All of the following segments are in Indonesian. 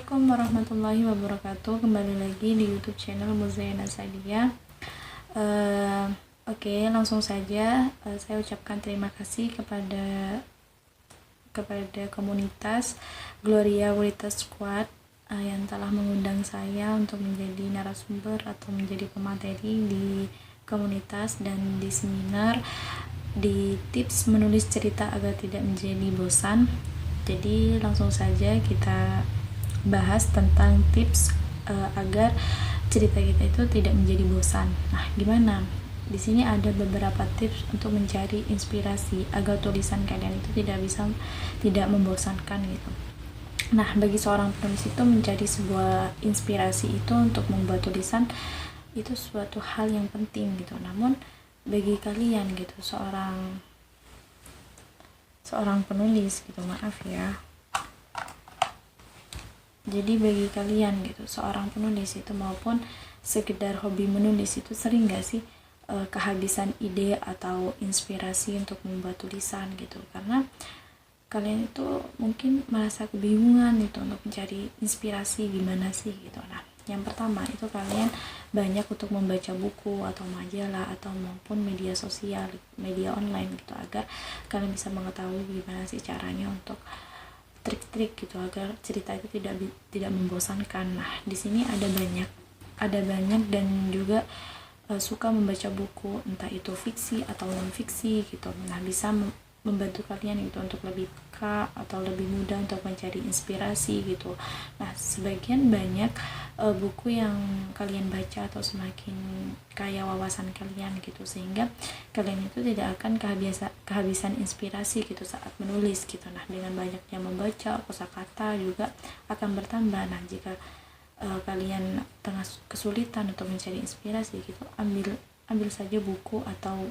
Assalamualaikum warahmatullahi wabarakatuh. Kembali lagi di YouTube channel Muzayana Sadia. Oke, langsung saja saya ucapkan terima kasih kepada komunitas Gloria Writer Squad yang telah mengundang saya untuk menjadi narasumber atau menjadi pemateri di komunitas dan di seminar di tips menulis cerita agar tidak menjadi bosan. Jadi langsung saja kita bahas tentang tips agar cerita kita itu tidak menjadi bosan. Nah, gimana? Di sini ada beberapa tips untuk mencari inspirasi agar tulisan kalian itu tidak membosankan gitu. Nah, bagi seorang penulis itu mencari sebuah inspirasi itu untuk membuat tulisan itu suatu hal yang penting gitu. Namun bagi kalian gitu, seorang penulis gitu, maaf ya. Jadi bagi kalian gitu, seorang penulis itu maupun sekedar hobi menulis itu sering gak sih kehabisan ide atau inspirasi untuk membuat tulisan gitu, karena kalian itu mungkin merasa kebingungan gitu untuk mencari inspirasi gimana sih gitu. Nah, yang pertama itu kalian banyak untuk membaca buku atau majalah atau maupun media sosial, media online gitu, agar kalian bisa mengetahui gimana sih caranya untuk trik-trik gitu agar cerita itu tidak membosankan. Nah, di sini ada banyak dan juga suka membaca buku, entah itu fiksi atau non fiksi gitu. Nah, bisa membantu kalian gitu untuk lebih peka atau lebih mudah untuk mencari inspirasi gitu. Nah, sebagian banyak buku yang kalian baca atau semakin kaya wawasan kalian gitu, sehingga kalian itu tidak akan kehabisan inspirasi gitu saat menulis gitu. Nah, dengan banyaknya membaca, kosakata juga akan bertambah. Nah, jika kalian tengah kesulitan untuk mencari inspirasi gitu, ambil saja buku atau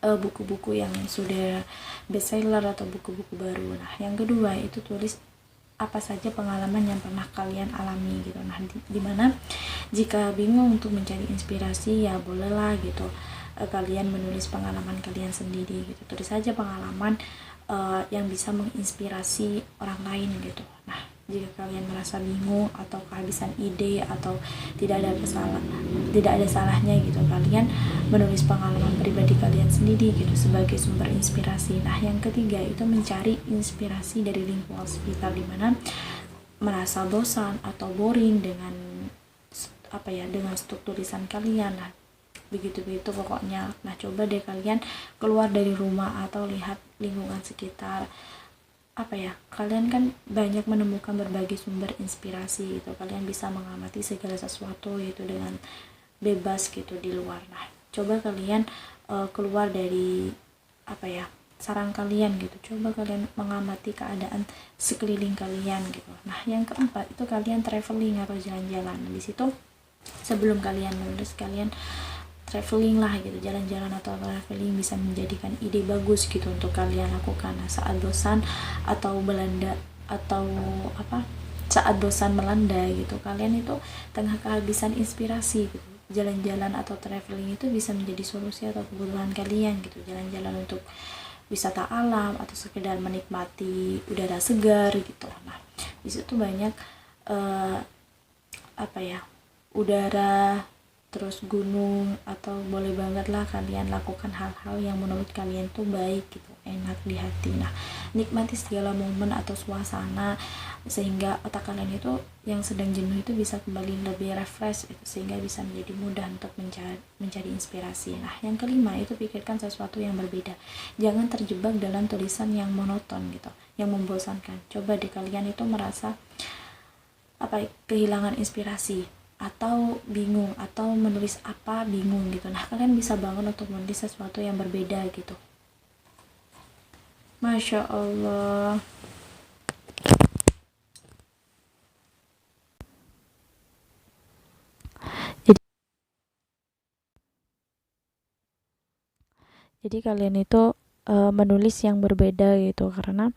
buku-buku yang sudah bestseller atau buku-buku baru. Nah, yang kedua itu tulis apa saja pengalaman yang pernah kalian alami gitu. Nah, dimana jika bingung untuk mencari inspirasi, ya bolehlah gitu kalian menulis pengalaman kalian sendiri gitu. Tulis saja pengalaman yang bisa menginspirasi orang lain gitu. Nah, jika kalian merasa bingung atau kehabisan ide atau tidak ada salahnya gitu kalian menulis pengalaman pribadi kalian sendiri gitu sebagai sumber inspirasi. Nah, yang ketiga itu mencari inspirasi dari lingkungan sekitar, dimana merasa bosan atau boring dengan struktur tulisan kalian. Nah, begitu pokoknya. Nah, coba deh kalian keluar dari rumah atau lihat lingkungan sekitar. Kalian kan banyak menemukan berbagai sumber inspirasi gitu. Kalian bisa mengamati segala sesuatu itu dengan bebas gitu di luar. Nah, coba kalian keluar dari sarang kalian gitu. Coba kalian mengamati keadaan sekeliling kalian gitu. Nah, yang keempat itu kalian traveling atau jalan-jalan. Nah, di situ sebelum kalian menulis, kalian traveling lah gitu, jalan-jalan atau traveling bisa menjadikan ide bagus gitu untuk kalian lakukan. Nah, saat bosan melanda gitu, kalian itu tengah kehabisan inspirasi gitu, jalan-jalan atau traveling itu bisa menjadi solusi atau kebutuhan kalian gitu. Jalan-jalan untuk wisata alam atau sekedar menikmati udara segar gitu. Nah, di situ banyak udara, terus gunung, atau boleh banget lah kalian lakukan hal-hal yang menurut kalian tuh baik gitu, enak di hati. Nah, nikmati segala momen atau suasana sehingga otak kalian itu yang sedang jenuh itu bisa kembali lebih refresh gitu, sehingga bisa menjadi mudah untuk mencari inspirasi. Nah, yang kelima itu pikirkan sesuatu yang berbeda. Jangan terjebak dalam tulisan yang monoton gitu, yang membosankan. Coba deh kalian itu merasa kehilangan inspirasi atau bingung atau menulis bingung gitu. Nah, kalian bisa bangun untuk menulis sesuatu yang berbeda gitu. Masya Allah. Jadi kalian itu menulis yang berbeda gitu, karena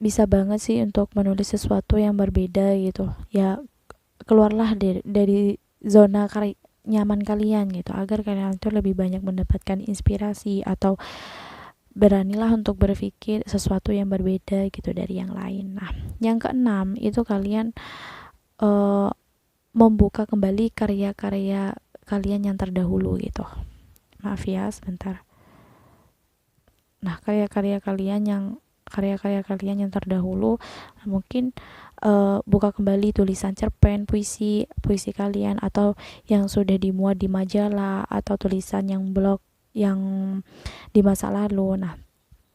bisa banget sih untuk menulis sesuatu yang berbeda gitu. Ya, keluarlah dari zona nyaman kalian gitu, agar kalian tuh lebih banyak mendapatkan inspirasi atau beranilah untuk berpikir sesuatu yang berbeda gitu dari yang lain. Nah, yang keenam itu kalian membuka kembali karya-karya kalian yang terdahulu gitu. Maaf ya, sebentar. Nah, karya-karya kalian yang terdahulu, mungkin buka kembali tulisan cerpen, puisi kalian, atau yang sudah dimuat di majalah, atau tulisan yang blog yang di masa lalu. Nah,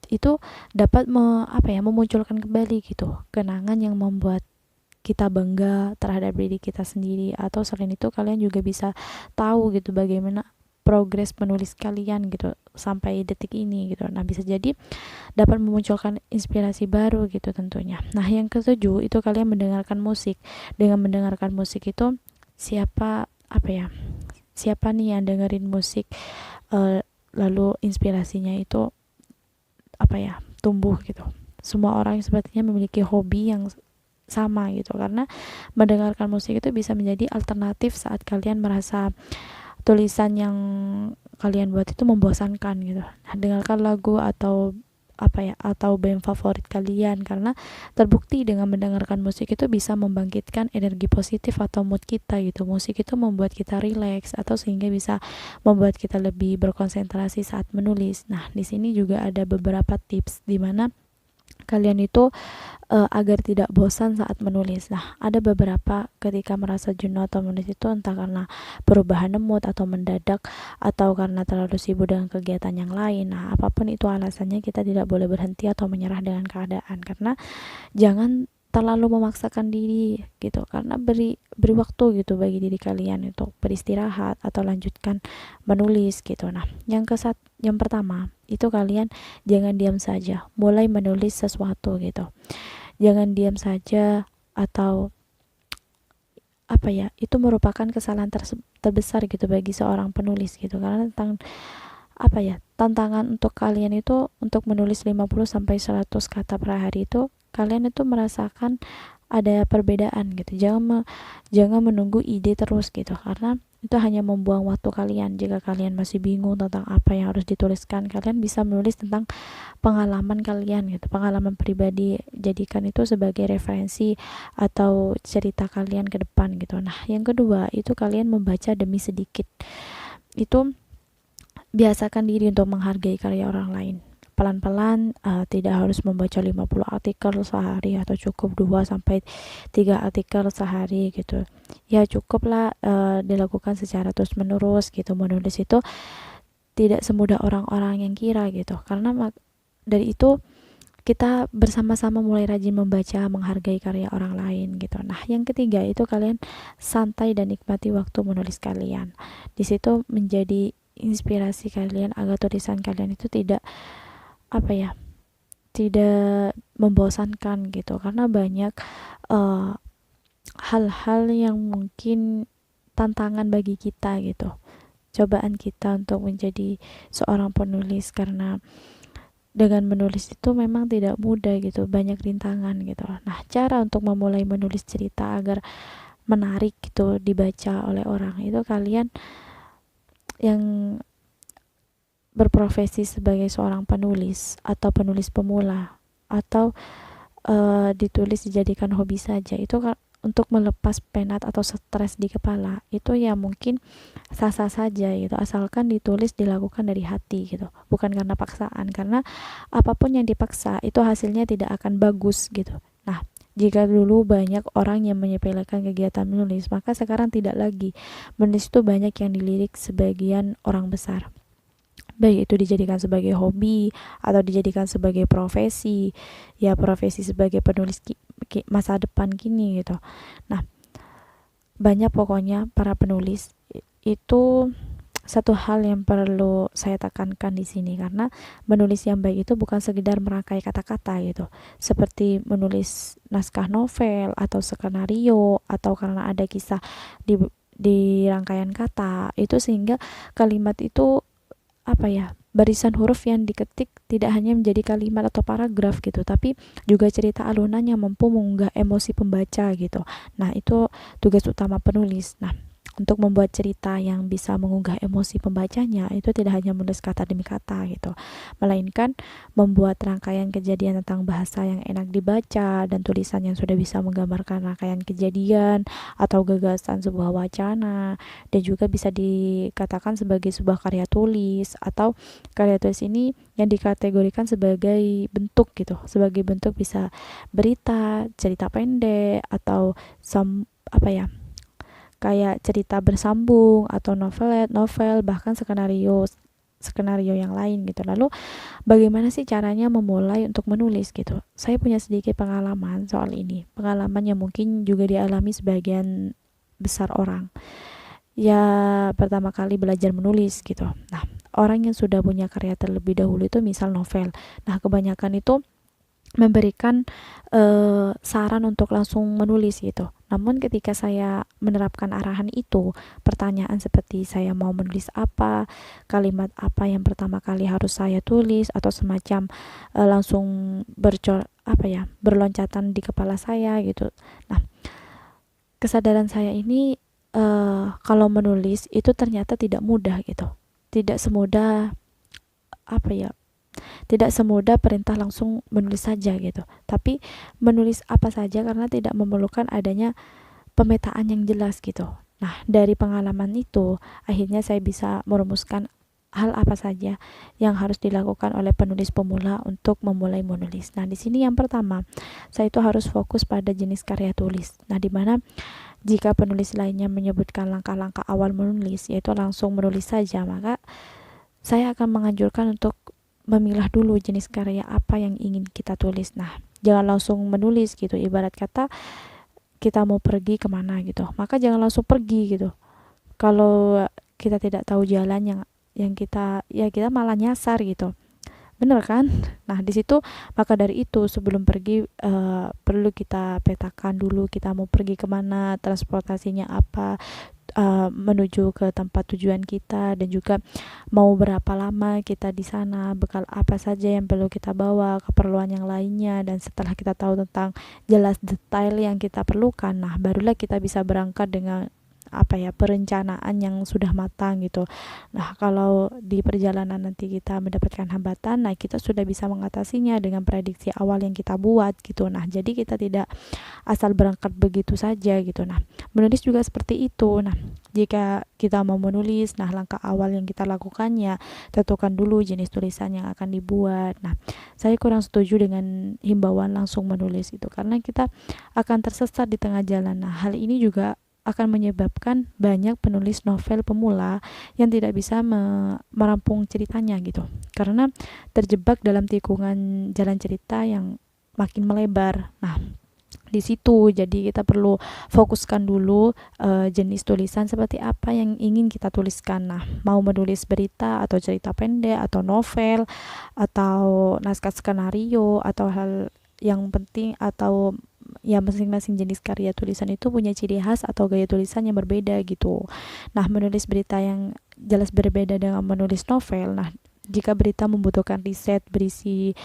itu dapat memunculkan kembali gitu kenangan yang membuat kita bangga terhadap diri kita sendiri. Atau selain itu kalian juga bisa tahu gitu bagaimana progres penulis kalian gitu sampai detik ini gitu. Nah, bisa jadi dapat memunculkan inspirasi baru gitu tentunya. Nah, yang ketujuh itu kalian mendengarkan musik. Dengan mendengarkan musik itu siapa nih yang dengerin musik lalu inspirasinya itu tumbuh gitu. Semua orang sepertinya memiliki hobi yang sama gitu, karena mendengarkan musik itu bisa menjadi alternatif saat kalian merasa tulisan yang kalian buat itu membosankan gitu. Nah, dengarkan lagu atau band favorit kalian, karena terbukti dengan mendengarkan musik itu bisa membangkitkan energi positif atau mood kita gitu. Musik itu membuat kita rileks atau sehingga bisa membuat kita lebih berkonsentrasi saat menulis. Nah, di sini juga ada beberapa tips di mana kalian itu agar tidak bosan saat menulis. Nah, ada beberapa ketika merasa jenuh atau menulis itu entah karena perubahan mood atau mendadak, atau karena terlalu sibuk dengan kegiatan yang lain. Nah, apapun itu alasannya, kita tidak boleh berhenti atau menyerah dengan keadaan, karena jangan terlalu memaksakan diri gitu, karena beri waktu gitu bagi diri kalian untuk beristirahat atau lanjutkan menulis gitu. Nah, yang pertama itu kalian jangan diam saja, mulai menulis sesuatu gitu. Jangan diam saja, atau itu merupakan kesalahan terbesar gitu bagi seorang penulis gitu, karena tantangan untuk kalian itu untuk menulis 50 sampai 100 kata per hari itu kalian itu merasakan ada perbedaan gitu. Jangan menunggu ide terus gitu, karena itu hanya membuang waktu kalian. Jika kalian masih bingung tentang apa yang harus dituliskan, kalian bisa menulis tentang pengalaman kalian gitu, pengalaman pribadi, jadikan itu sebagai referensi atau cerita kalian ke depan gitu. Nah, yang kedua itu kalian membaca demi sedikit. Itu biasakan diri untuk menghargai karya orang lain. Pelan-pelan, tidak harus membaca 50 artikel sehari, atau cukup 2 sampai 3 artikel sehari gitu. Ya cukuplah dilakukan secara terus-menerus gitu. Menulis itu tidak semudah orang-orang yang kira gitu. Karena dari itu kita bersama-sama mulai rajin membaca, menghargai karya orang lain gitu. Nah, yang ketiga itu kalian santai dan nikmati waktu menulis kalian. Di situ menjadi inspirasi kalian agar tulisan kalian itu tidak tidak membosankan gitu, karena banyak hal-hal yang mungkin tantangan bagi kita gitu, cobaan kita untuk menjadi seorang penulis, karena dengan menulis itu memang tidak mudah gitu, banyak rintangan gitu. Nah, cara untuk memulai menulis cerita agar menarik gitu dibaca oleh orang itu kalian yang berprofesi sebagai seorang penulis atau penulis pemula, atau ditulis dijadikan hobi saja, itu untuk melepas penat atau stres di kepala, itu ya mungkin sah-sah saja gitu, asalkan ditulis dilakukan dari hati gitu, bukan karena paksaan, karena apapun yang dipaksa itu hasilnya tidak akan bagus gitu. Nah, jika dulu banyak orang yang menyepelekan kegiatan menulis, maka sekarang tidak lagi. Menulis itu banyak yang dilirik sebagian orang besar, baik itu dijadikan sebagai hobi atau dijadikan sebagai profesi, ya profesi sebagai penulis masa depan kini gitu. Nah, banyak pokoknya para penulis itu. Satu hal yang perlu saya tekankan di sini, karena menulis yang baik itu bukan sekedar merangkai kata-kata gitu, seperti menulis naskah novel atau skenario, atau karena ada kisah di rangkaian kata itu, sehingga kalimat itu barisan huruf yang diketik tidak hanya menjadi kalimat atau paragraf gitu, tapi juga cerita alunan yang mampu mengunggah emosi pembaca gitu. Nah, itu tugas utama penulis. Nah, untuk membuat cerita yang bisa mengunggah emosi pembacanya itu tidak hanya menulis kata demi kata gitu, melainkan membuat rangkaian kejadian tentang bahasa yang enak dibaca dan tulisan yang sudah bisa menggambarkan rangkaian kejadian atau gagasan sebuah wacana, dan juga bisa dikatakan sebagai sebuah karya tulis, atau karya tulis ini yang dikategorikan sebagai bentuk gitu, sebagai bentuk bisa berita, cerita pendek, atau apa ya, kayak cerita bersambung, atau novel, bahkan skenario skenario yang lain gitu. Lalu bagaimana sih caranya memulai untuk menulis gitu? Saya punya sedikit pengalaman soal ini, pengalaman yang mungkin juga dialami sebagian besar orang ya, pertama kali belajar menulis gitu. Nah, orang yang sudah punya karya terlebih dahulu itu misal novel, nah kebanyakan itu memberikan saran untuk langsung menulis gitu. Namun ketika saya menerapkan arahan itu, pertanyaan seperti saya mau menulis apa, kalimat apa yang pertama kali harus saya tulis, atau semacam langsung berloncatan di kepala saya gitu. Nah, kesadaran saya ini kalau menulis itu ternyata tidak mudah gitu. Tidak semudah apa ya? Tidak semudah perintah langsung menulis saja gitu. Tapi menulis apa saja karena tidak memerlukan adanya pemetaan yang jelas gitu. Nah, dari pengalaman itu akhirnya saya bisa merumuskan hal apa saja yang harus dilakukan oleh penulis pemula untuk memulai menulis. Nah, di sini yang pertama, saya itu harus fokus pada jenis karya tulis. Nah, di mana jika penulis lainnya menyebutkan langkah-langkah awal menulis, yaitu langsung menulis saja, maka saya akan menganjurkan untuk memilah dulu jenis karya apa yang ingin kita tulis. Nah, jangan langsung menulis gitu. Ibarat kata kita mau pergi kemana gitu, maka jangan langsung pergi gitu. Kalau kita tidak tahu jalan yang kita malah nyasar gitu. Bener kan? Nah, di situ maka dari itu sebelum pergi perlu kita petakan dulu kita mau pergi kemana, transportasinya apa, menuju ke tempat tujuan kita, dan juga mau berapa lama kita di sana, bekal apa saja yang perlu kita bawa, keperluan yang lainnya. Dan setelah kita tahu tentang jelas detail yang kita perlukan, nah barulah kita bisa berangkat dengan perencanaan yang sudah matang gitu. Nah, kalau di perjalanan nanti kita mendapatkan hambatan, nah kita sudah bisa mengatasinya dengan prediksi awal yang kita buat gitu. Nah, jadi kita tidak asal berangkat begitu saja gitu. Nah, menulis juga seperti itu. Nah, jika kita mau menulis, nah langkah awal yang kita lakukannya, tentukan dulu jenis tulisan yang akan dibuat. Nah, saya kurang setuju dengan himbauan langsung menulis itu karena kita akan tersesat di tengah jalan. Nah, hal ini juga akan menyebabkan banyak penulis novel pemula yang tidak bisa merampung ceritanya gitu, karena terjebak dalam tikungan jalan cerita yang makin melebar. Nah, di situ jadi kita perlu fokuskan dulu jenis tulisan seperti apa yang ingin kita tuliskan. Nah, mau menulis berita atau cerita pendek atau novel atau naskah skenario atau hal yang penting, atau ya masing-masing jenis karya tulisan itu punya ciri khas atau gaya tulisan yang berbeda gitu. Nah, menulis berita yang jelas berbeda dengan menulis novel. Nah, jika berita membutuhkan riset berisi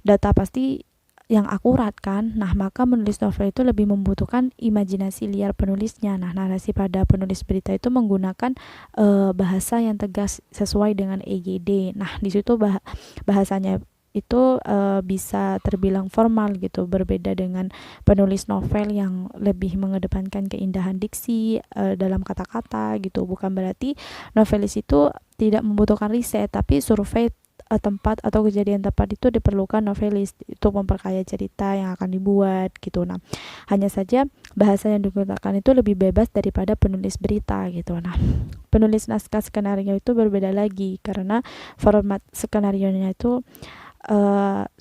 data pasti yang akurat kan. Nah, maka menulis novel itu lebih membutuhkan imajinasi liar penulisnya. Nah, narasi pada penulis berita itu menggunakan bahasa yang tegas sesuai dengan EYD. Nah, di situ bahasanya itu bisa terbilang formal gitu, berbeda dengan penulis novel yang lebih mengedepankan keindahan diksi dalam kata-kata gitu. Bukan berarti novelis itu tidak membutuhkan riset, tapi survei tempat atau kejadian tepat itu diperlukan novelis untuk memperkaya cerita yang akan dibuat gitu. Nah, hanya saja bahasa yang digunakan itu lebih bebas daripada penulis berita gitu. Nah, penulis naskah skenario itu berbeda lagi karena format skenarionya itu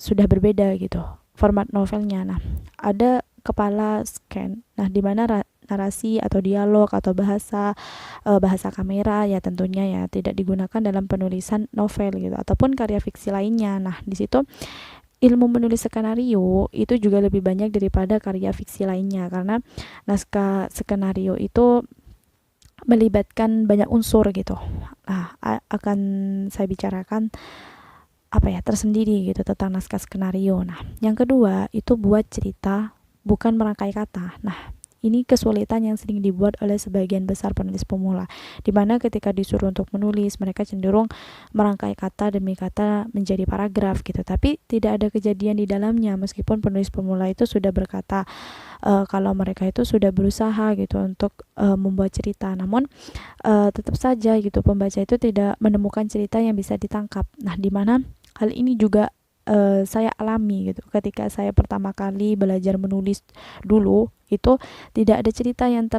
sudah berbeda gitu, format novelnya. Nah, ada kepala scan, nah di mana narasi atau dialog atau bahasa kamera ya tentunya ya tidak digunakan dalam penulisan novel gitu ataupun karya fiksi lainnya. Nah, di situ ilmu menulis skenario itu juga lebih banyak daripada karya fiksi lainnya karena naskah skenario itu melibatkan banyak unsur gitu. Nah, akan saya bicarakan tersendiri gitu tentang naskah skenario. Nah, yang kedua itu buat cerita, bukan merangkai kata. Nah, ini kesulitan yang sering dibuat oleh sebagian besar penulis pemula, dimana ketika disuruh untuk menulis, mereka cenderung merangkai kata demi kata menjadi paragraf gitu, tapi tidak ada kejadian di dalamnya, meskipun penulis pemula itu sudah berkata kalau mereka itu sudah berusaha gitu untuk membuat cerita, namun tetap saja gitu pembaca itu tidak menemukan cerita yang bisa ditangkap. Nah, dimana hal ini juga saya alami gitu ketika saya pertama kali belajar menulis dulu, itu tidak ada cerita yang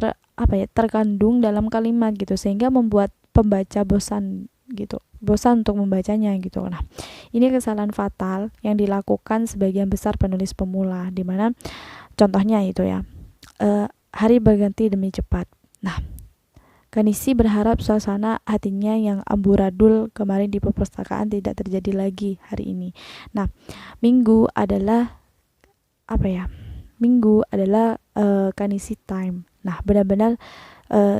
terkandung dalam kalimat gitu, sehingga membuat pembaca bosan gitu, bosan untuk membacanya gitu. Nah, ini kesalahan fatal yang dilakukan sebagian besar penulis pemula, dimana contohnya itu ya, hari berganti demi cepat. Nah, Kanisi berharap suasana hatinya yang amburadul kemarin di perpustakaan tidak terjadi lagi hari ini. Nah, Minggu adalah Minggu adalah Kanisi time. Nah, benar-benar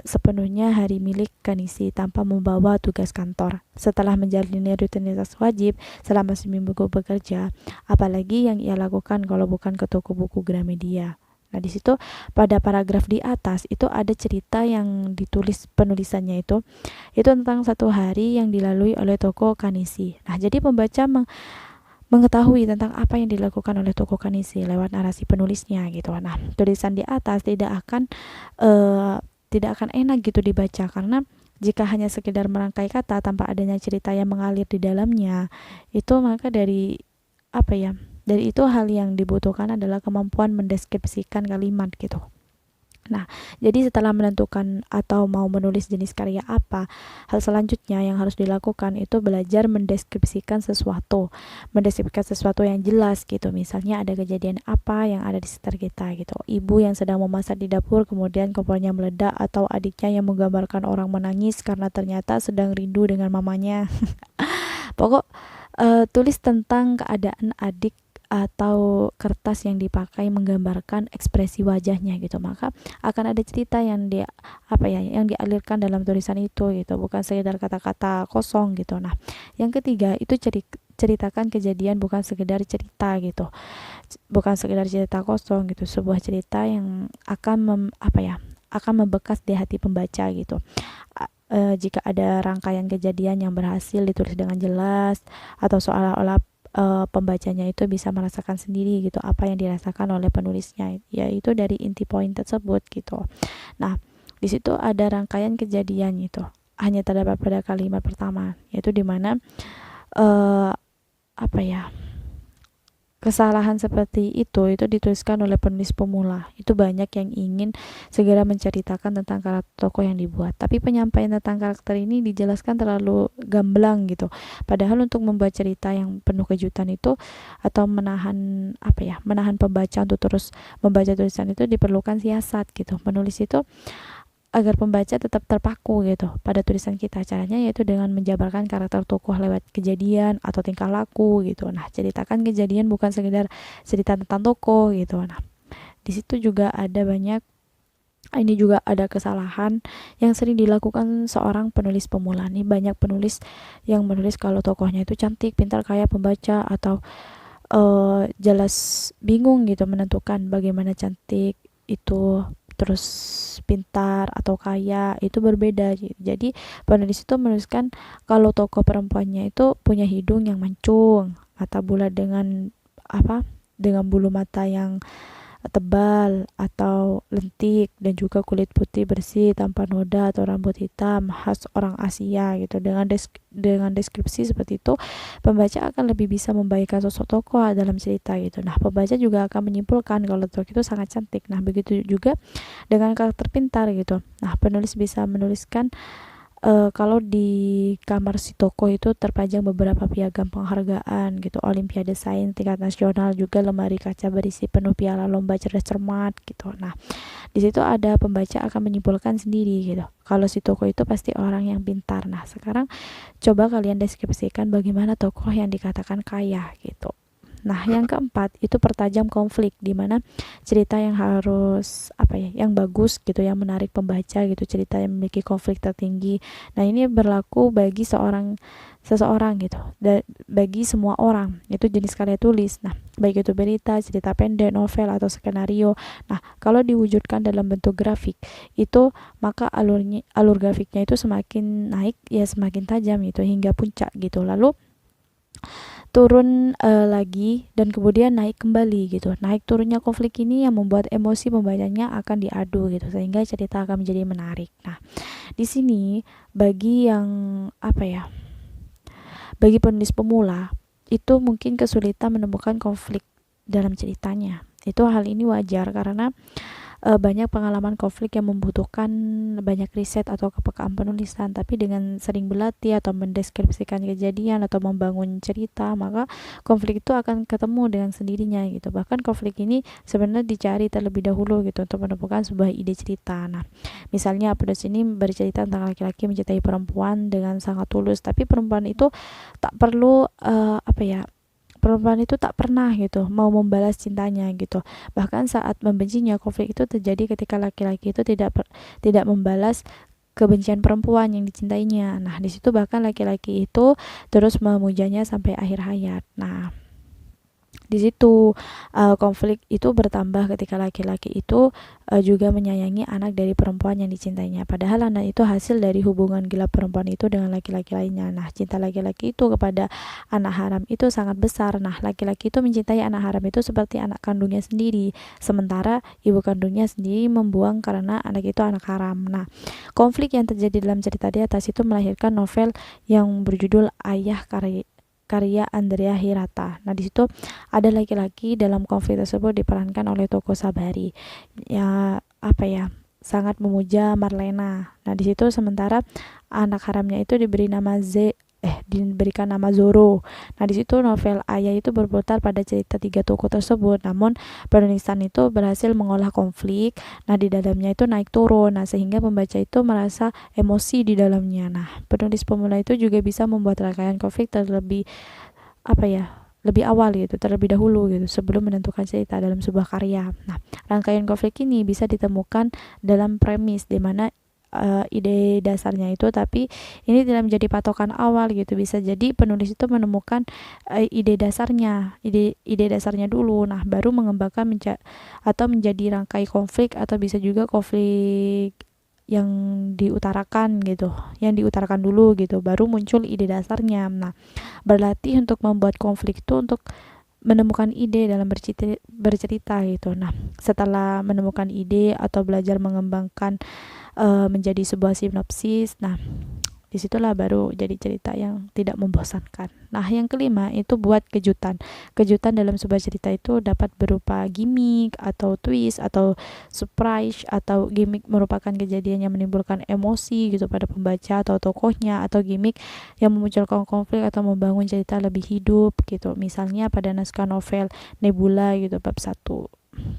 sepenuhnya hari milik Kanisi tanpa membawa tugas kantor. Setelah menjalani rutinitas wajib selama seminggu bekerja, apalagi yang ia lakukan kalau bukan ke toko buku Gramedia. Nah, di situ pada paragraf di atas itu ada cerita yang ditulis penulisannya itu tentang satu hari yang dilalui oleh toko Kanisi. Nah, jadi pembaca mengetahui tentang apa yang dilakukan oleh toko Kanisi lewat narasi penulisnya gitu. Nah, tulisan di atas tidak akan enak gitu dibaca, karena jika hanya sekedar merangkai kata tanpa adanya cerita yang mengalir di dalamnya, itu maka dari itu hal yang dibutuhkan adalah kemampuan mendeskripsikan kalimat gitu. Nah, jadi setelah menentukan atau mau menulis jenis karya apa, hal selanjutnya yang harus dilakukan itu belajar mendeskripsikan sesuatu yang jelas gitu. Misalnya ada kejadian apa yang ada di sekitar kita gitu. Ibu yang sedang memasak di dapur, kemudian kompornya meledak, atau adiknya yang menggambarkan orang menangis karena ternyata sedang rindu dengan mamanya. Pokok tulis tentang keadaan adik atau kertas yang dipakai menggambarkan ekspresi wajahnya gitu, maka akan ada cerita yang yang dialirkan dalam tulisan itu gitu, bukan sekedar kata-kata kosong gitu. Nah, yang ketiga itu ceritakan kejadian, bukan sekedar cerita gitu, bukan sekedar cerita kosong gitu, sebuah cerita yang akan akan membekas di hati pembaca gitu. Jika ada rangkaian kejadian yang berhasil ditulis dengan jelas, atau seolah-olah pembacanya itu bisa merasakan sendiri gitu apa yang dirasakan oleh penulisnya, yaitu dari inti poin tersebut gitu. Nah, di situ ada rangkaian kejadian itu hanya terdapat pada kalimat pertama, yaitu dimana kesalahan seperti itu dituliskan oleh penulis pemula. Itu banyak yang ingin segera menceritakan tentang karakter tokoh yang dibuat, tapi penyampaian tentang karakter ini dijelaskan terlalu gamblang gitu. Padahal untuk membuat cerita yang penuh kejutan itu, atau menahan pembaca untuk terus membaca tulisan itu, diperlukan siasat gitu. Menulis itu agar pembaca tetap terpaku gitu pada tulisan kita. Caranya yaitu dengan menjabarkan karakter tokoh lewat kejadian atau tingkah laku gitu. Nah, ceritakan kejadian bukan sekedar cerita tentang tokoh gitu. Nah, di situ juga ada kesalahan yang sering dilakukan seorang penulis pemula. Nih, banyak penulis yang menulis kalau tokohnya itu cantik, pintar, kaya pembaca, atau jelas bingung gitu menentukan bagaimana cantik itu terus pintar atau kaya itu berbeda. Jadi penulis itu menuliskan kalau tokoh perempuannya itu punya hidung yang mancung, mata bulat dengan bulu mata yang tebal atau lentik, dan juga kulit putih bersih tanpa noda atau rambut hitam khas orang Asia gitu. Dengan deskripsi seperti itu, pembaca akan lebih bisa membayangkan sosok tokoh dalam cerita gitu. Nah, pembaca juga akan menyimpulkan kalau tokoh itu sangat cantik. Nah, begitu juga dengan karakter pintar gitu. Nah, penulis bisa menuliskan kalau di kamar si tokoh itu terpajang beberapa piagam penghargaan gitu, Olimpiade Sains tingkat nasional, juga lemari kaca berisi penuh piala lomba cerdas cermat gitu. Nah, di situ ada pembaca akan menyimpulkan sendiri gitu kalau si tokoh itu pasti orang yang pintar. Nah, sekarang coba kalian deskripsikan bagaimana tokoh yang dikatakan kaya gitu. Nah, yang keempat itu pertajam konflik, di mana cerita yang harus yang bagus gitu, yang menarik pembaca gitu, cerita yang memiliki konflik tertinggi. Nah, ini berlaku bagi seseorang gitu, bagi semua orang. Itu jenis karya tulis. Nah, baik itu berita, cerita pendek, novel atau skenario. Nah, kalau diwujudkan dalam bentuk grafik, itu maka alur grafiknya itu semakin naik ya semakin tajam gitu hingga puncak gitu. Lalu turun lagi dan kemudian naik kembali gitu. Naik turunnya konflik ini yang membuat emosi pembacanya akan diadu gitu sehingga cerita akan menjadi menarik. Nah, di sini bagi yang bagi penulis pemula itu mungkin kesulitan menemukan konflik dalam ceritanya. Itu hal ini wajar karena banyak pengalaman konflik yang membutuhkan banyak riset atau kepekaan penulisan, tapi dengan sering berlatih atau mendeskripsikan kejadian atau membangun cerita, maka konflik itu akan ketemu dengan sendirinya gitu. Bahkan konflik ini sebenarnya dicari terlebih dahulu gitu untuk menemukan sebuah ide cerita. Nah, misalnya penulis ini bercerita tentang laki-laki mencintai perempuan dengan sangat tulus, tapi perempuan itu tak perlu perempuan itu tak pernah gitu mau membalas cintanya gitu. Bahkan saat membencinya, konflik itu terjadi ketika laki-laki itu tidak membalas kebencian perempuan yang dicintainya. Nah, di situ bahkan laki-laki itu terus memujanya sampai akhir hayat. Nah, di situ konflik itu bertambah ketika laki-laki itu juga menyayangi anak dari perempuan yang dicintainya, padahal anak itu hasil dari hubungan gelap perempuan itu dengan laki-laki lainnya. Nah, cinta laki-laki itu kepada anak haram itu sangat besar. Nah, laki-laki itu mencintai anak haram itu seperti anak kandungnya sendiri, sementara ibu kandungnya sendiri membuang karena anak itu anak haram. Nah, konflik yang terjadi dalam cerita di atas itu melahirkan novel yang berjudul Ayah karya Andrea Hirata. Nah, di situ ada laki-laki dalam konflik tersebut diperankan oleh Toko Sabari. Ya, sangat memuja Marlena. Nah, di situ sementara anak haramnya itu diberikan nama Zoro. Nah, di situ novel Ayah itu berputar pada cerita tiga tokoh tersebut. Namun penulisan itu berhasil mengolah konflik. Nah, di dalamnya itu naik turun. Nah, sehingga pembaca itu merasa emosi di dalamnya. Nah, penulis pemula itu juga bisa membuat rangkaian konflik terlebih lebih awal gitu, terlebih dahulu gitu sebelum menentukan cerita dalam sebuah karya. Nah, rangkaian konflik ini bisa ditemukan dalam premis di mana ide dasarnya itu, tapi ini tidak menjadi patokan awal gitu. Bisa jadi penulis itu menemukan ide dasarnya dulu, nah baru mengembangkan atau menjadi rangkai konflik, atau bisa juga konflik yang diutarakan dulu gitu, baru muncul ide dasarnya. Nah, berlatih untuk membuat konflik itu untuk menemukan ide dalam bercerita gitu. Nah, setelah menemukan ide atau belajar mengembangkan menjadi sebuah sinopsis, nah disitulah baru jadi cerita yang tidak membosankan. Nah, yang kelima itu buat kejutan. Kejutan dalam sebuah cerita itu dapat berupa gimmick atau twist atau surprise. Atau gimmick merupakan kejadian yang menimbulkan emosi gitu pada pembaca atau tokohnya, atau gimmick yang memunculkan konflik atau membangun cerita lebih hidup gitu. Misalnya pada naskah novel Nebula gitu bab 1.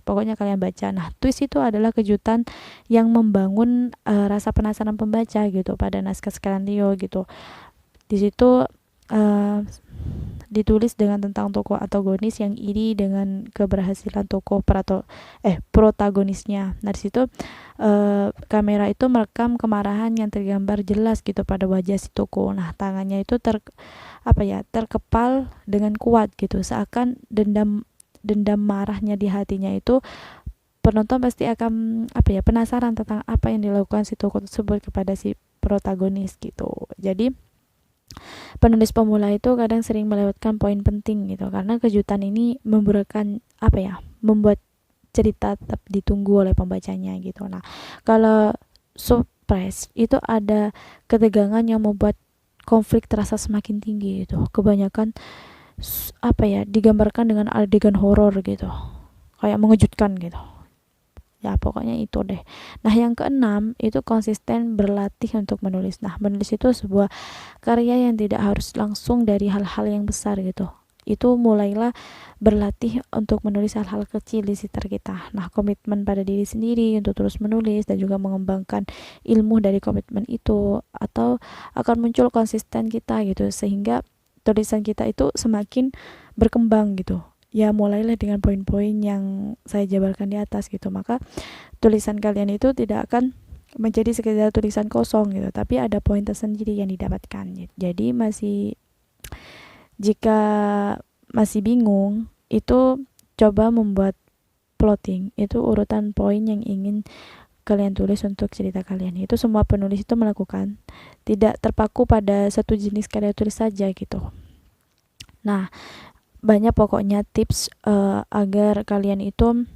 Pokoknya kalian baca. Nah, twist itu adalah kejutan yang membangun rasa penasaran pembaca gitu pada naskah skenario gitu. Di situ ditulis dengan tentang tokoh antagonis yang iri dengan keberhasilan tokoh protagonisnya. Nah, di situ kamera itu merekam kemarahan yang tergambar jelas gitu pada wajah si tokoh. Nah, tangannya itu terkepal dengan kuat gitu, seakan dendam marahnya di hatinya itu. Penonton pasti akan penasaran tentang apa yang dilakukan si tokoh tersebut kepada si protagonis gitu. Jadi penulis pemula itu kadang sering melewatkan poin penting gitu, karena kejutan ini membuat cerita tetap ditunggu oleh pembacanya gitu. Nah, kalau surprise itu ada ketegangan yang membuat konflik terasa semakin tinggi gitu. Kebanyakan digambarkan dengan adegan horor gitu, kayak mengejutkan gitu. Ya, pokoknya itu deh. Nah, yang keenam itu konsisten berlatih untuk menulis. Nah, menulis itu sebuah karya yang tidak harus langsung dari hal-hal yang besar gitu. Itu mulailah berlatih untuk menulis hal-hal kecil di sekitar kita. Nah, komitmen pada diri sendiri untuk terus menulis dan juga mengembangkan ilmu dari komitmen itu, atau akan muncul konsisten kita gitu, sehingga tulisan kita itu semakin berkembang gitu. ya mulailah dengan poin-poin yang saya jabarkan di atas gitu. Maka tulisan kalian itu tidak akan menjadi sekedar tulisan kosong gitu, tapi ada poin tersendiri yang didapatkan. Jadi jika masih bingung, itu coba membuat plotting, itu urutan poin yang ingin kalian tulis untuk cerita kalian. Itu semua penulis itu melakukan, tidak terpaku pada satu jenis karya tulis saja gitu. Nah, banyak pokoknya tips agar kalian itu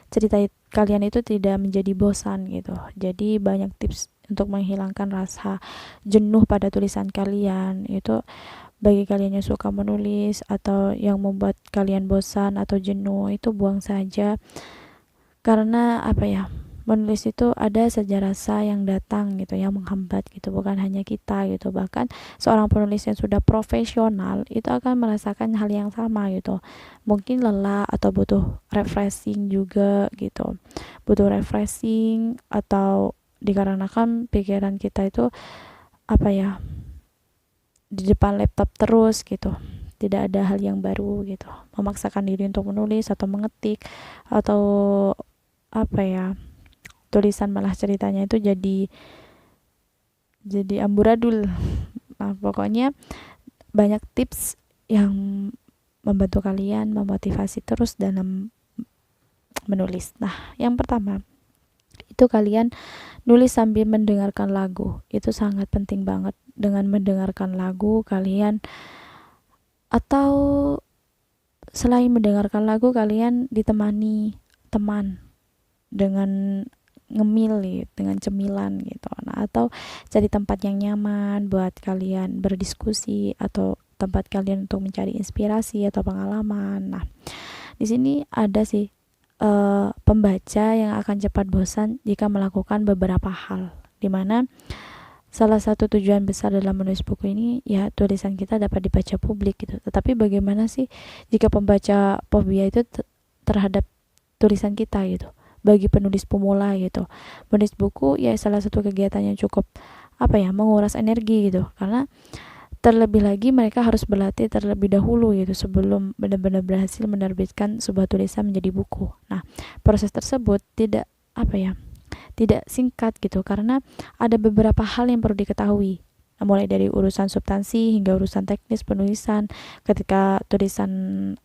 cerita kalian itu tidak menjadi bosan gitu. Jadi banyak tips untuk menghilangkan rasa jenuh pada tulisan kalian. Itu bagi kalian yang suka menulis atau yang membuat kalian bosan atau jenuh, itu buang saja. Karena menulis itu ada saja rasa yang datang gitu, yang menghambat gitu, bukan hanya kita gitu. Bahkan seorang penulis yang sudah profesional itu akan merasakan hal yang sama gitu, mungkin lelah atau butuh refreshing juga gitu, butuh refreshing atau dikarenakan pikiran kita itu di depan laptop terus gitu, tidak ada hal yang baru gitu, memaksakan diri untuk menulis atau mengetik atau tulisan malah ceritanya itu jadi amburadul. Nah, pokoknya banyak tips yang membantu kalian memotivasi terus dalam menulis. Nah, yang pertama itu kalian nulis sambil mendengarkan lagu. Itu sangat penting banget. Dengan mendengarkan lagu kalian, atau selain mendengarkan lagu, kalian ditemani teman dengan ngemil gitu, dengan cemilan gitu. Nah, atau cari tempat yang nyaman buat kalian berdiskusi atau tempat kalian untuk mencari inspirasi atau pengalaman. Nah, di sini ada sih pembaca yang akan cepat bosan jika melakukan beberapa hal, dimana salah satu tujuan besar dalam menulis buku ini ya tulisan kita dapat dibaca publik gitu. Tetapi bagaimana sih jika pembaca fobia itu terhadap tulisan kita gitu? Bagi penulis pemula gitu, menulis buku ya salah satu kegiatan yang cukup menguras energi gitu, karena terlebih lagi mereka harus berlatih terlebih dahulu gitu sebelum benar-benar berhasil menerbitkan sebuah tulisan menjadi buku. Nah, proses tersebut tidak tidak singkat gitu, karena ada beberapa hal yang perlu diketahui, mulai dari urusan substansi hingga urusan teknis penulisan. Ketika tulisan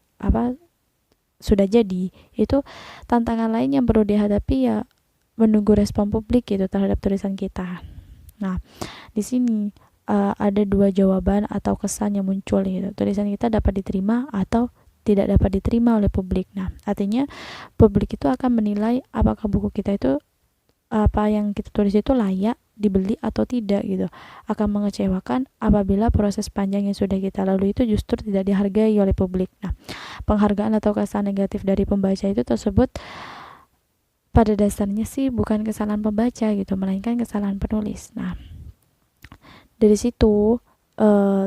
sudah jadi, itu tantangan lain yang perlu dihadapi ya menunggu respon publik gitu terhadap tulisan kita. Nah, di sini ada dua jawaban atau kesan yang muncul gitu. Tulisan kita dapat diterima atau tidak dapat diterima oleh publik. Nah, artinya publik itu akan menilai apakah buku kita itu, apa yang kita tulis itu layak dibeli atau tidak gitu. Akan mengecewakan apabila proses panjang yang sudah kita lalui itu justru tidak dihargai oleh publik. Nah, penghargaan atau kesan negatif dari pembaca itu tersebut pada dasarnya sih bukan kesalahan pembaca gitu, melainkan kesalahan penulis. Nah, dari situ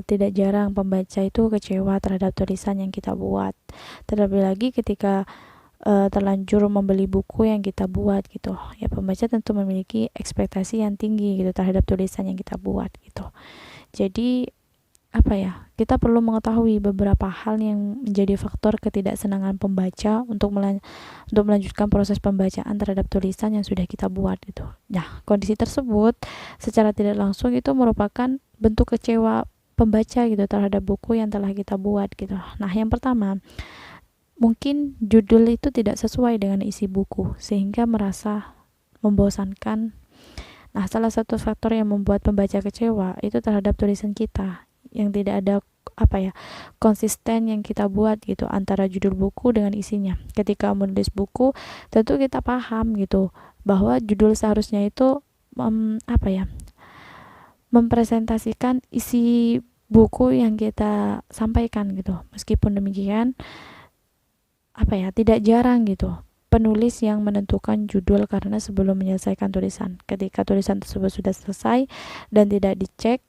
tidak jarang pembaca itu kecewa terhadap tulisan yang kita buat. Terlebih lagi ketika terlanjur membeli buku yang kita buat gitu ya, pembaca tentu memiliki ekspektasi yang tinggi gitu terhadap tulisan yang kita buat gitu. Jadi kita perlu mengetahui beberapa hal yang menjadi faktor ketidaksenangan pembaca untuk melanjutkan proses pembacaan terhadap tulisan yang sudah kita buat gitu. Nah, kondisi tersebut secara tidak langsung itu merupakan bentuk kecewa pembaca gitu terhadap buku yang telah kita buat gitu. Nah, yang pertama, mungkin judul itu tidak sesuai dengan isi buku sehingga merasa membosankan. Nah, salah satu faktor yang membuat pembaca kecewa itu terhadap tulisan kita yang tidak ada konsisten yang kita buat gitu antara judul buku dengan isinya. Ketika menulis buku, tentu kita paham gitu bahwa judul seharusnya itu mempresentasikan isi buku yang kita sampaikan gitu. Meskipun demikian tidak jarang gitu penulis yang menentukan judul karena sebelum menyelesaikan tulisan. Ketika tulisan tersebut sudah selesai dan tidak dicek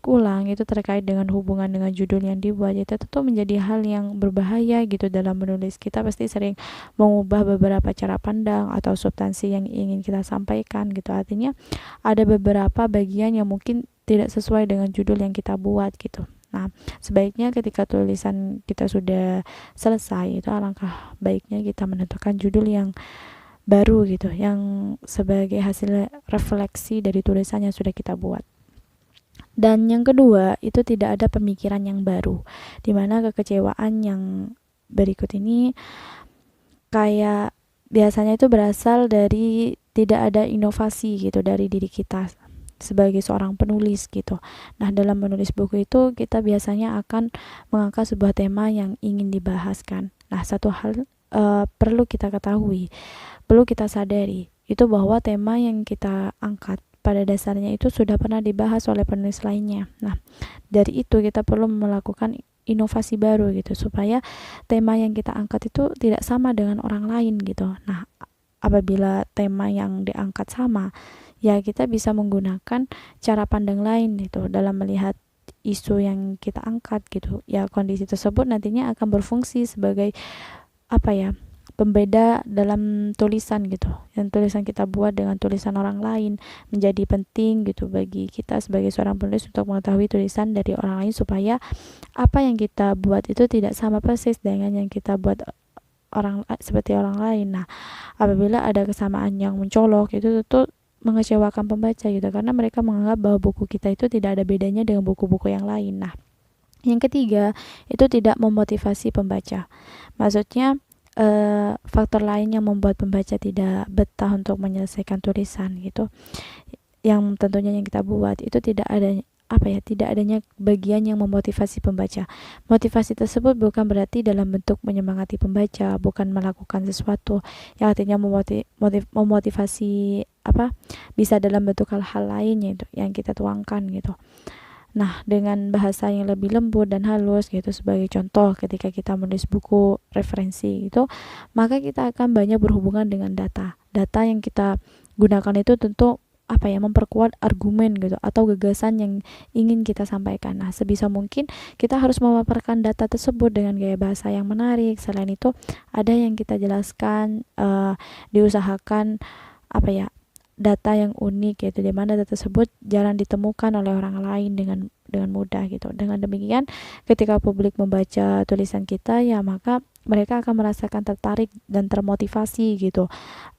ulang itu terkait dengan hubungan dengan judul yang dibuat, itu tentu menjadi hal yang berbahaya gitu dalam menulis. Kita pasti sering mengubah beberapa cara pandang atau substansi yang ingin kita sampaikan gitu. Artinya ada beberapa bagian yang mungkin tidak sesuai dengan judul yang kita buat gitu. Nah, sebaiknya ketika tulisan kita sudah selesai, itu alangkah baiknya kita menentukan judul yang baru gitu, yang sebagai hasil refleksi dari tulisan yang sudah kita buat. Dan yang kedua, itu tidak ada pemikiran yang baru, dimana kekecewaan yang berikut ini kayak biasanya itu berasal dari tidak ada inovasi gitu dari diri kita sebagai seorang penulis gitu. Nah, dalam menulis buku itu kita biasanya akan mengangkat sebuah tema yang ingin dibahaskan. Nah, satu hal perlu kita ketahui, perlu kita sadari, itu bahwa tema yang kita angkat pada dasarnya itu sudah pernah dibahas oleh penulis lainnya. Nah, dari itu kita perlu melakukan inovasi baru gitu, supaya tema yang kita angkat itu tidak sama dengan orang lain gitu. Nah, apabila tema yang diangkat sama, ya kita bisa menggunakan cara pandang lain gitu dalam melihat isu yang kita angkat gitu. Ya, kondisi tersebut nantinya akan berfungsi sebagai pembeda dalam tulisan gitu. Yang tulisan kita buat dengan tulisan orang lain menjadi penting gitu bagi kita sebagai seorang penulis untuk mengetahui tulisan dari orang lain, supaya apa yang kita buat itu tidak sama persis dengan yang kita buat seperti orang lain. Nah, apabila ada kesamaan yang mencolok, itu tentu mengecewakan pembaca gitu, karena mereka menganggap bahwa buku kita itu tidak ada bedanya dengan buku-buku yang lain. Nah, yang ketiga, itu tidak memotivasi pembaca. Maksudnya faktor lain yang membuat pembaca tidak betah untuk menyelesaikan tulisan gitu, yang tentunya yang kita buat itu tidak adanya bagian yang memotivasi pembaca. Motivasi tersebut bukan berarti dalam bentuk menyemangati pembaca, bukan melakukan sesuatu yang artinya memotivasi bisa dalam bentuk hal-hal lainnya itu yang kita tuangkan gitu. Nah, dengan bahasa yang lebih lembut dan halus gitu, sebagai contoh ketika kita menulis buku referensi itu, maka kita akan banyak berhubungan dengan data yang kita gunakan itu tentu memperkuat argumen gitu atau gagasan yang ingin kita sampaikan. Nah, sebisa mungkin kita harus memaparkan data tersebut dengan gaya bahasa yang menarik. Selain itu, ada yang kita jelaskan, diusahakan data yang unik gitu, di mana data tersebut jarang ditemukan oleh orang lain dengan mudah gitu. Dengan demikian, ketika publik membaca tulisan kita, ya maka mereka akan merasakan tertarik dan termotivasi gitu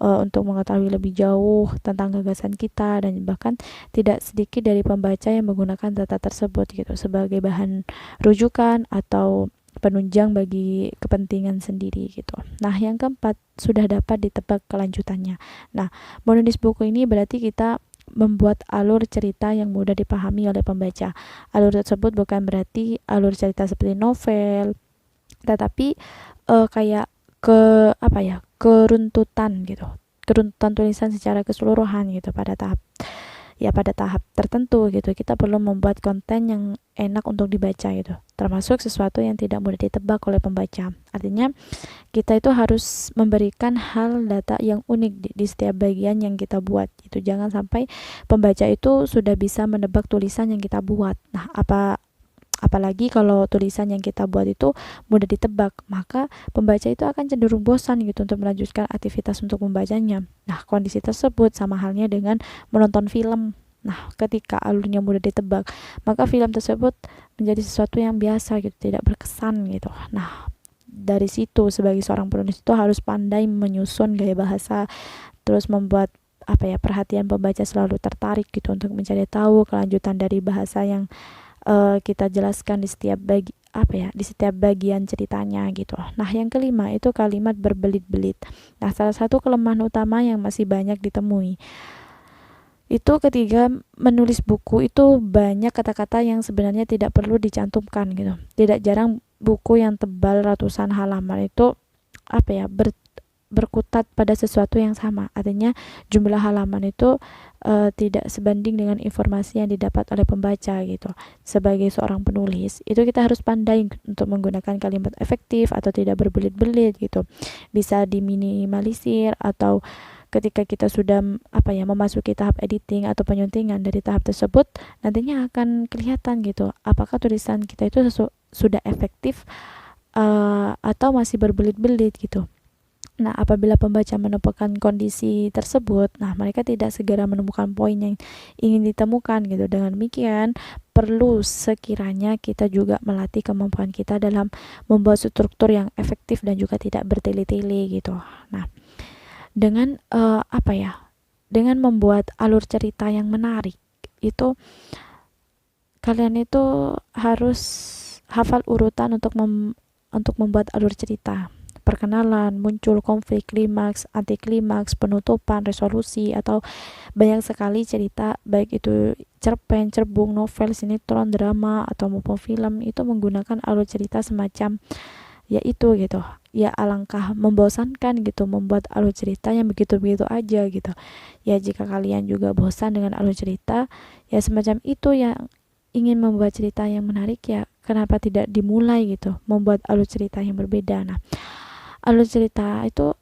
untuk mengetahui lebih jauh tentang gagasan kita, dan bahkan tidak sedikit dari pembaca yang menggunakan data tersebut gitu sebagai bahan rujukan atau penunjang bagi kepentingan sendiri gitu. Nah, yang keempat, sudah dapat ditebak kelanjutannya. Nah, menulis buku ini berarti kita membuat alur cerita yang mudah dipahami oleh pembaca. Alur tersebut bukan berarti alur cerita seperti novel, tetapi keruntutan gitu. Keruntutan tulisan secara keseluruhan gitu pada tahap tertentu gitu. Kita perlu membuat konten yang enak untuk dibaca gitu, termasuk sesuatu yang tidak mudah ditebak oleh pembaca. Artinya kita itu harus memberikan data yang unik di setiap bagian yang kita buat itu. Jangan sampai pembaca itu sudah bisa menebak tulisan yang kita buat. Nah, apalagi kalau tulisan yang kita buat itu mudah ditebak, maka pembaca itu akan cenderung bosan gitu untuk melanjutkan aktivitas untuk membacanya. Nah, kondisi tersebut sama halnya dengan menonton film. Nah, ketika alurnya mudah ditebak, maka film tersebut menjadi sesuatu yang biasa gitu, tidak berkesan gitu. Nah, dari situ sebagai seorang penulis itu harus pandai menyusun gaya bahasa, terus membuat perhatian pembaca selalu tertarik gitu untuk mencari tahu kelanjutan dari bahasa yang kita jelaskan di setiap bagian ceritanya gitu. Nah, yang kelima itu kalimat berbelit-belit. Nah, salah satu kelemahan utama yang masih banyak ditemui itu ketika menulis buku itu banyak kata-kata yang sebenarnya tidak perlu dicantumkan gitu. Tidak jarang buku yang tebal ratusan halaman itu berkutat pada sesuatu yang sama. Artinya jumlah halaman itu tidak sebanding dengan informasi yang didapat oleh pembaca gitu. Sebagai seorang penulis, itu kita harus pandai untuk menggunakan kalimat efektif atau tidak berbelit-belit gitu. Bisa diminimalisir, atau ketika kita sudah memasuki tahap editing atau penyuntingan dari tahap tersebut, nantinya akan kelihatan gitu apakah tulisan kita itu sudah efektif atau masih berbelit-belit gitu. Nah, apabila pembaca menemukan kondisi tersebut, nah mereka tidak segera menemukan poin yang ingin ditemukan gitu. Dengan demikian, perlu sekiranya kita juga melatih kemampuan kita dalam membuat struktur yang efektif dan juga tidak bertele-tele gitu. Nah, dengan dengan membuat alur cerita yang menarik, itu kalian itu harus hafal urutan untuk membuat alur cerita. Perkenalan, muncul konflik, klimaks, anti klimaks, penutupan, resolusi, atau banyak sekali cerita baik itu cerpen, cerbung, novel, sinetron, drama, atau maupun film itu menggunakan alur cerita semacam yaitu gitu. Ya alangkah membosankan gitu membuat alur cerita yang begitu-begitu aja gitu. Ya jika kalian juga bosan dengan alur cerita ya semacam itu yang ingin membuat cerita yang menarik, ya kenapa tidak dimulai gitu membuat alur cerita yang berbeda. Nah, alur cerita itu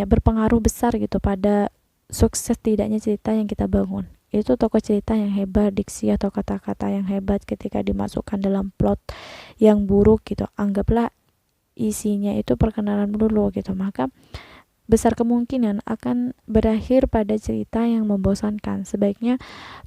berpengaruh besar gitu pada sukses tidaknya cerita yang kita bangun. Itu tokoh cerita yang hebat, diksi atau kata-kata yang hebat ketika dimasukkan dalam plot yang buruk gitu, anggaplah isinya itu perkenalan dulu gitu, maka besar kemungkinan akan berakhir pada cerita yang membosankan. Sebaiknya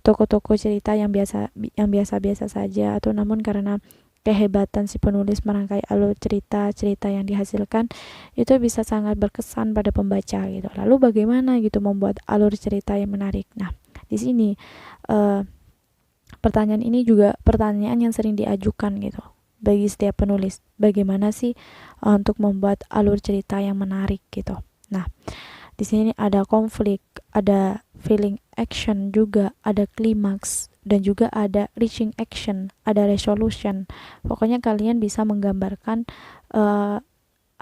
tokoh-tokoh cerita yang biasa-biasa saja, atau namun karena kehebatan si penulis merangkai alur cerita-cerita yang dihasilkan itu bisa sangat berkesan pada pembaca gitu. Lalu bagaimana gitu membuat alur cerita yang menarik? Nah, di sini pertanyaan ini juga pertanyaan yang sering diajukan gitu bagi setiap penulis. Bagaimana sih untuk membuat alur cerita yang menarik gitu. Nah, di sini ada konflik, ada feeling action juga, ada klimaks, dan juga ada reaching action, ada resolution. Pokoknya kalian bisa menggambarkan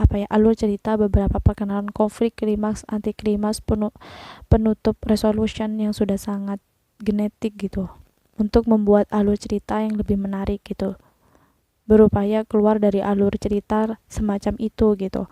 alur cerita, beberapa perkenalan, konflik, klimaks, anti klimaks, penutup, resolution yang sudah sangat genetik gitu untuk membuat alur cerita yang lebih menarik gitu. Berupaya keluar dari alur cerita semacam itu gitu.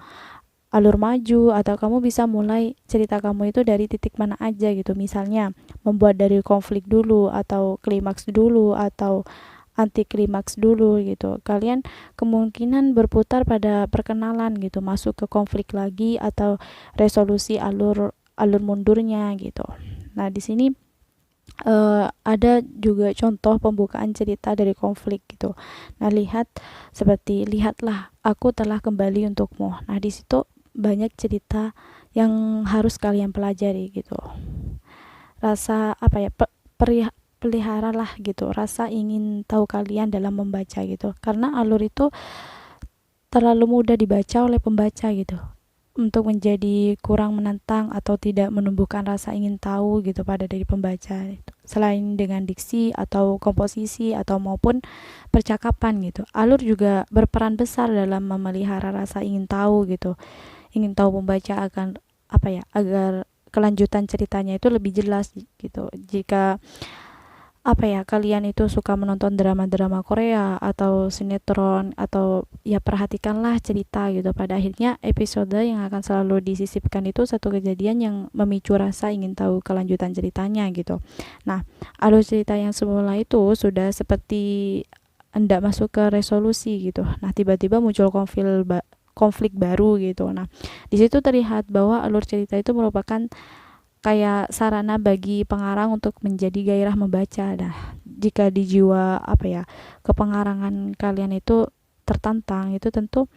Alur maju, atau kamu bisa mulai cerita kamu itu dari titik mana aja gitu. Misalnya membuat dari konflik dulu, atau klimaks dulu, atau anti klimaks dulu gitu. Kalian kemungkinan berputar pada perkenalan gitu, masuk ke konflik lagi, atau resolusi alur mundurnya gitu. Nah, di sini ada juga contoh pembukaan cerita dari konflik gitu. Nah, lihatlah aku telah kembali untukmu. Nah, di situ banyak cerita yang harus kalian pelajari gitu. Rasa peliharalah gitu rasa ingin tahu kalian dalam membaca gitu, karena alur itu terlalu mudah dibaca oleh pembaca gitu untuk menjadi kurang menantang atau tidak menumbuhkan rasa ingin tahu gitu pada dari pembaca itu. Selain dengan diksi atau komposisi atau maupun percakapan gitu, alur juga berperan besar dalam memelihara rasa ingin tahu gitu. Ingin tahu pembaca akan agar kelanjutan ceritanya itu lebih jelas gitu. Jika kalian itu suka menonton drama-drama Korea atau sinetron, atau ya perhatikanlah cerita gitu, pada akhirnya episode yang akan selalu disisipkan itu satu kejadian yang memicu rasa ingin tahu kelanjutan ceritanya gitu. Nah, alur cerita yang semula itu sudah seperti hendak masuk ke resolusi gitu. Nah, tiba-tiba muncul konflik baru gitu. Nah, di situ terlihat bahwa alur cerita itu merupakan kayak sarana bagi pengarang untuk menjadi gairah membaca. Nah, jika di jiwa kepengarangan kalian itu tertantang, itu tentu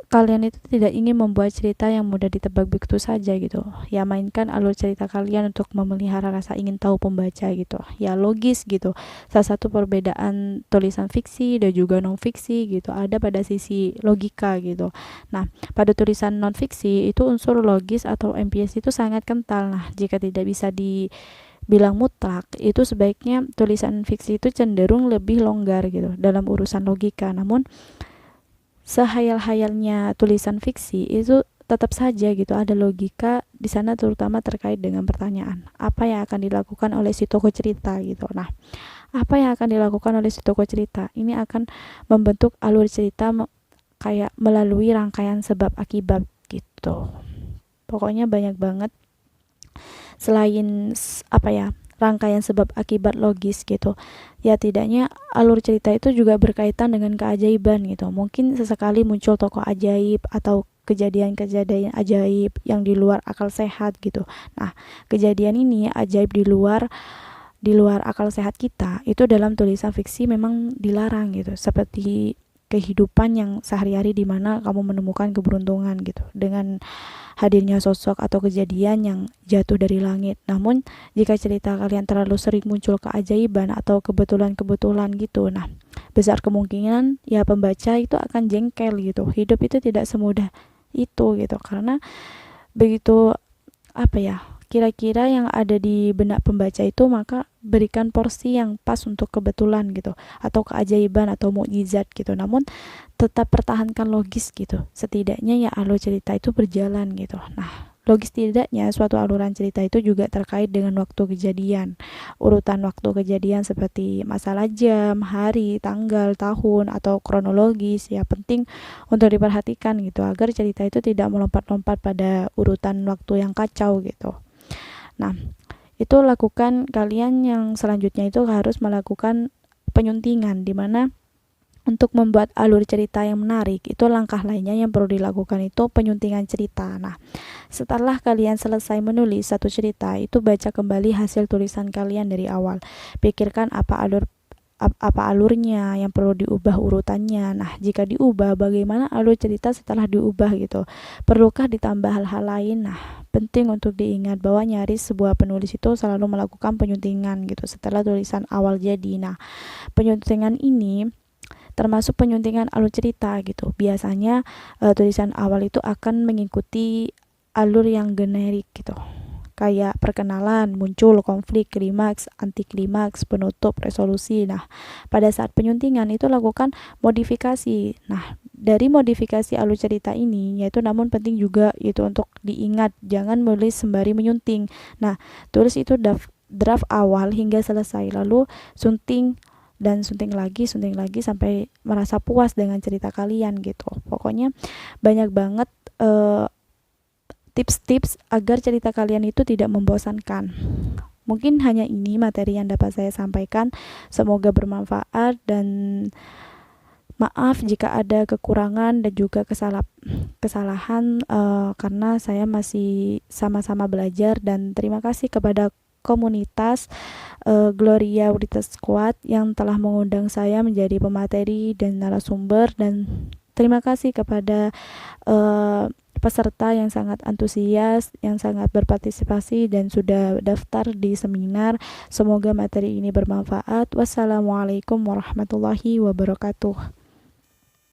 kalian itu tidak ingin membuat cerita yang mudah ditebak begitu saja gitu. Ya, mainkan alur cerita kalian untuk memelihara rasa ingin tahu pembaca gitu. Ya, logis gitu. Salah satu perbedaan tulisan fiksi dan juga non fiksi gitu ada pada sisi logika gitu. Nah, pada tulisan non fiksi itu unsur logis atau empiris itu sangat kental. Nah, jika tidak bisa dibilang mutlak, itu sebaiknya tulisan fiksi itu cenderung lebih longgar gitu dalam urusan logika. Namun sehayal-hayalnya tulisan fiksi itu tetap saja gitu ada logika di sana, terutama terkait dengan pertanyaan apa yang akan dilakukan oleh si tokoh cerita gitu. Nah, apa yang akan dilakukan oleh si tokoh cerita ini akan membentuk alur cerita kayak melalui rangkaian sebab akibat gitu. Pokoknya banyak banget selain rangkaian sebab akibat logis gitu. Ya, tidaknya alur cerita itu juga berkaitan dengan keajaiban gitu. Mungkin sesekali muncul tokoh ajaib atau kejadian-kejadian ajaib yang di luar akal sehat gitu. Nah, kejadian ini ajaib di luar akal sehat kita itu dalam tulisan fiksi memang dilarang gitu, seperti kehidupan yang sehari-hari di mana kamu menemukan keberuntungan gitu dengan hadirnya sosok atau kejadian yang jatuh dari langit. Namun jika cerita kalian terlalu sering muncul keajaiban atau kebetulan-kebetulan gitu, nah besar kemungkinan ya pembaca itu akan jengkel gitu. Hidup itu tidak semudah itu gitu, karena begitu apa ya, kira-kira yang ada di benak pembaca itu, maka berikan porsi yang pas untuk kebetulan gitu atau keajaiban atau mukjizat gitu. Namun tetap pertahankan logis gitu, setidaknya ya alur cerita itu berjalan gitu. Nah, logis tidaknya suatu aluran cerita itu juga terkait dengan waktu kejadian, urutan waktu kejadian seperti masalah jam, hari, tanggal, tahun, atau kronologis ya penting untuk diperhatikan gitu agar cerita itu tidak melompat-lompat pada urutan waktu yang kacau gitu. Nah, itu lakukan kalian yang selanjutnya itu harus melakukan penyuntingan, di mana untuk membuat alur cerita yang menarik itu langkah lainnya yang perlu dilakukan itu penyuntingan cerita. Nah, setelah kalian selesai menulis satu cerita itu baca kembali hasil tulisan kalian dari awal. Pikirkan apa alurnya yang perlu diubah urutannya. Nah, jika diubah, bagaimana alur cerita setelah diubah gitu? Perlukah ditambah hal-hal lain? Nah, penting untuk diingat bahwa nyaris sebuah penulis itu selalu melakukan penyuntingan gitu setelah tulisan awal jadi. Nah, penyuntingan ini termasuk penyuntingan alur cerita gitu. Biasanya tulisan awal itu akan mengikuti alur yang generik gitu. Kayak perkenalan, muncul, konflik, klimaks, anti klimaks, penutup, resolusi. Nah, pada saat penyuntingan itu lakukan modifikasi. Nah, dari modifikasi alur cerita ini yaitu namun penting juga itu untuk diingat, jangan menulis sembari menyunting. Nah, tulis itu draft awal hingga selesai, lalu sunting dan sunting lagi sampai merasa puas dengan cerita kalian gitu. Pokoknya banyak banget tips-tips agar cerita kalian itu tidak membosankan. Mungkin hanya ini materi yang dapat saya sampaikan. Semoga bermanfaat dan maaf jika ada kekurangan dan juga kesalahan karena saya masih sama-sama belajar, dan terima kasih kepada komunitas Gloria Writes Squad yang telah mengundang saya menjadi pemateri dan narasumber, dan terima kasih kepada peserta yang sangat antusias, yang sangat berpartisipasi dan sudah daftar di seminar. Semoga materi ini bermanfaat. Wassalamualaikum warahmatullahi wabarakatuh.